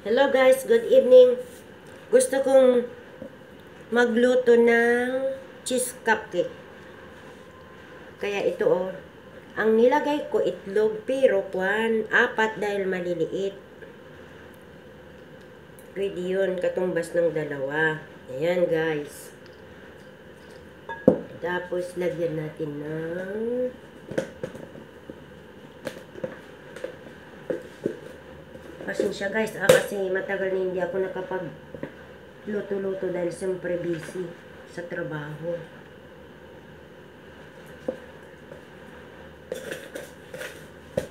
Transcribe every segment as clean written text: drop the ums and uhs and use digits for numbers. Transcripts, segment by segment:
Hello guys, good evening. Gusto kong magluto ng cheese cupcake. Kaya ito ang nilagay ko itlog pero apat dahil maliliit. Pwede yun, katumbas ng dalawa. Ayan guys. Tapos lagyan natin ng pasensya guys, kasi matagal na hindi ako nakapag-luto-luto dahil siyempre busy sa trabaho.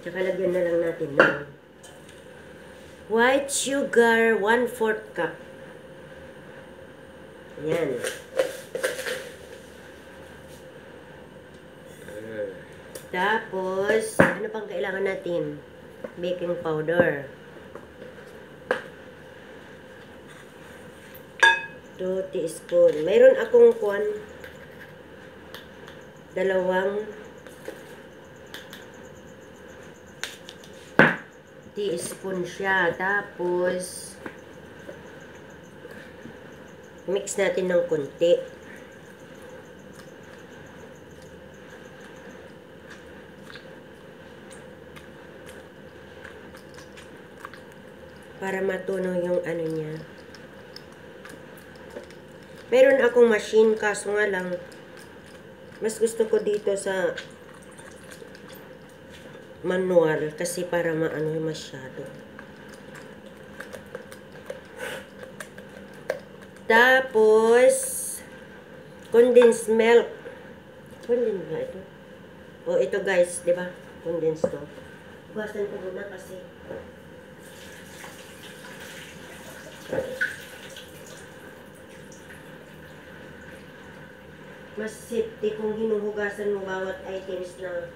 Tsaka lagyan na lang natin ng white sugar, 1/4 cup. Ayan. Tapos, ano pang kailangan natin? Baking powder. 2 teaspoon. Mayroon akong dalawang teaspoon siya. Tapos, mix natin ng konti. Para matunaw yung ano niya. Meron akong machine, kaso nga lang, mas gusto ko dito sa manual kasi para maano masyado. Tapos, condensed milk. Condensed ba ito? O ito guys, di ba? Condensed to. Bukasan ko muna kasi mas safety kung hinuhugasan mo bawat items na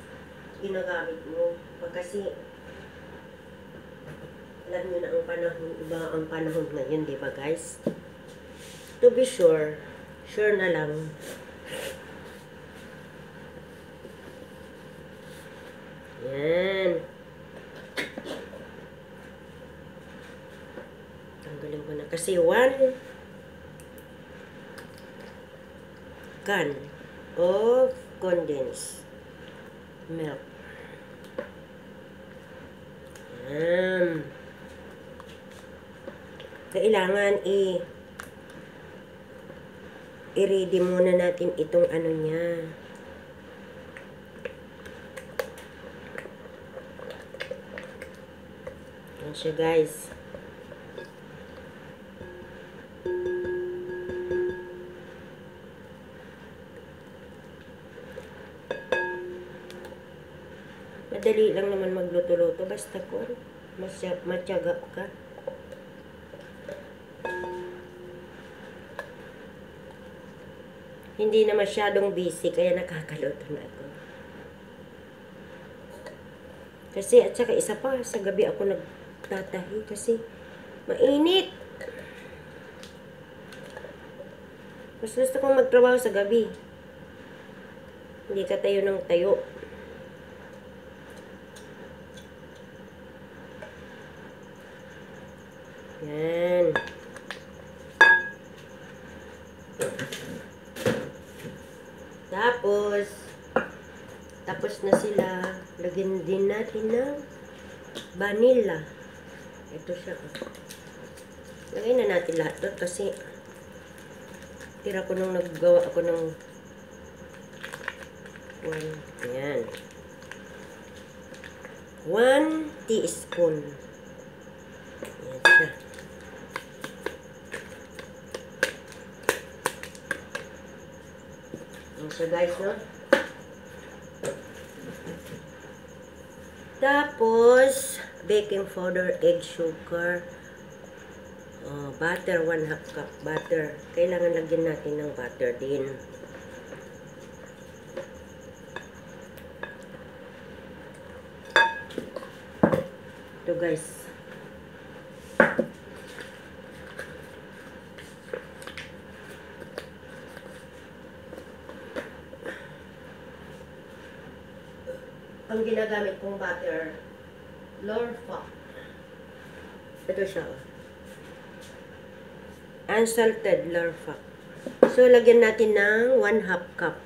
ginagamit mo. Kasi alam nyo na ang panahon, iba ang panahon ngayon, di ba guys? To be sure, sure na lang. Yan. Tanggalin ko na kasi 1 can of condensed milk. Kailangan i-ready muna natin itong ano niya. Yan siya guys. Madali lang naman magluto-luto. Basta matyaga ka. Hindi na masyadong busy, kaya nakakaluto na ako. Kasi, at saka isa pa, sa gabi ako nagtatahi kasi mainit. Mas gusto kong magtrabaho sa gabi. Hindi ka tayo ng tayo. Yan. Tapos na sila. Lagyan din natin ng vanilla. Ito siya. Lagay na natin lahat doon kasi tira ko nung naggawa ako ng yan. 1 teaspoon. Yan siya. Yan siya guys, no? Tapos, baking powder, egg, sugar, butter, 1/2 cup butter. Kailangan lagyan natin ng butter din. Ito guys. Ang ginagamit kong butter, Lorfa. Ito siya. unsalted larva. So, lagyan natin ng 1/2 cup.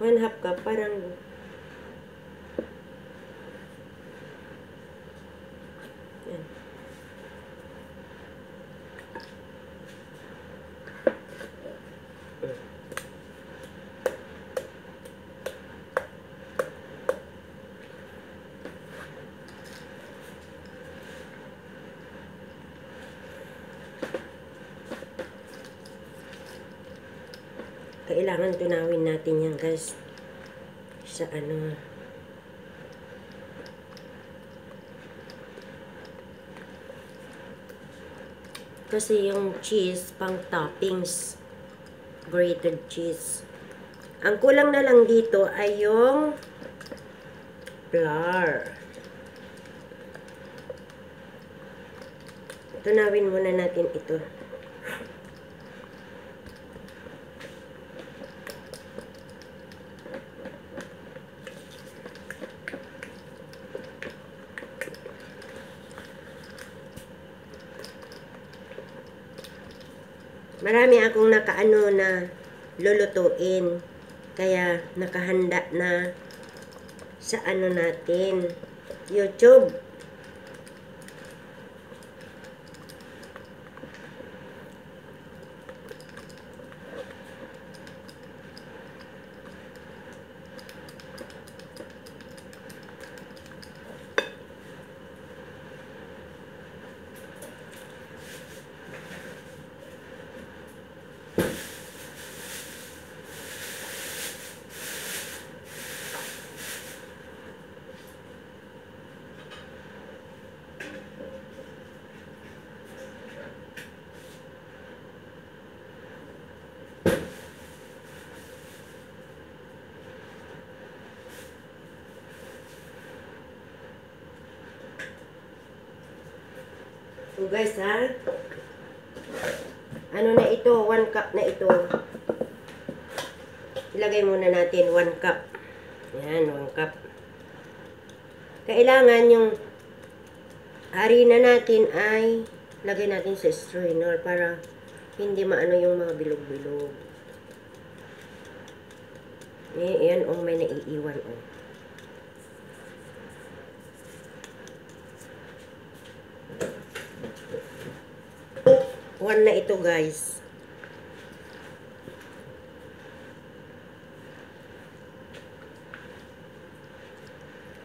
1/2 cup, parang yan. Kailangan tunawin natin yan, guys. Sa ano. Kasi yung cheese, pang toppings. Grated cheese. Ang kulang na lang dito ay yung flour. Tunawin muna natin ito. Marami akong nakaano na lulutuin. Kaya nakahanda na sa ano natin, YouTube. So guys, ha? Ano na ito? 1 cup na ito. Ilagay muna natin 1 cup. Yan, 1 cup. Kailangan yung harina natin ay lagay natin sa strainer para hindi maano yung mga bilog-bilog. Yan, oh, may naiiwan, oh. One na ito, guys.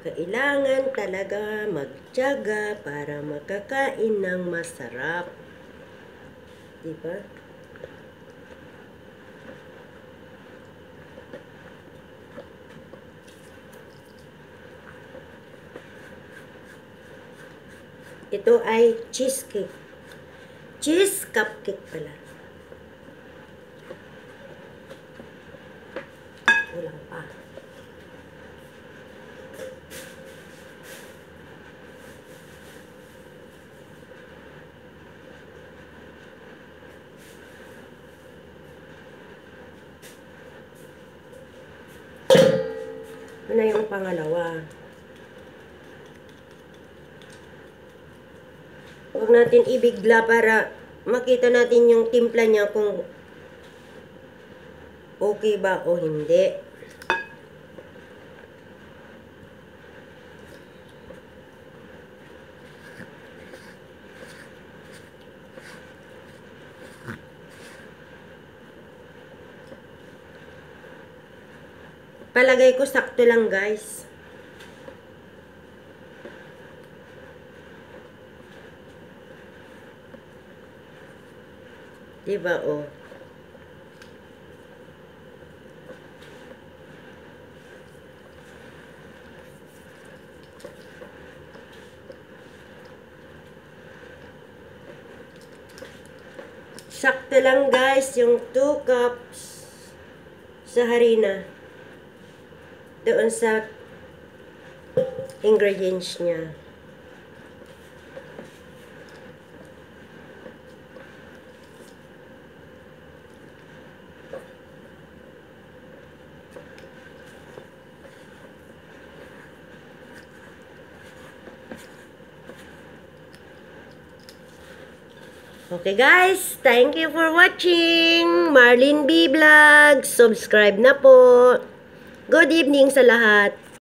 Kailangan talaga magtiyaga para makakain ng masarap. Diba? Ito ay cheesecake. Cheese cupcake pala. Kulang pa. Ito na yung pangalawa. Huwag natin ibigla para makita natin yung timpla niya kung okay ba o hindi. Palagay ko sakto lang, guys. Diba, oh? Sakto lang, guys, yung 2 cups sa harina. Doon sa ingredients niya. Okay guys, thank you for watching Marlene B Vlog. Subscribe na po. Good evening sa lahat.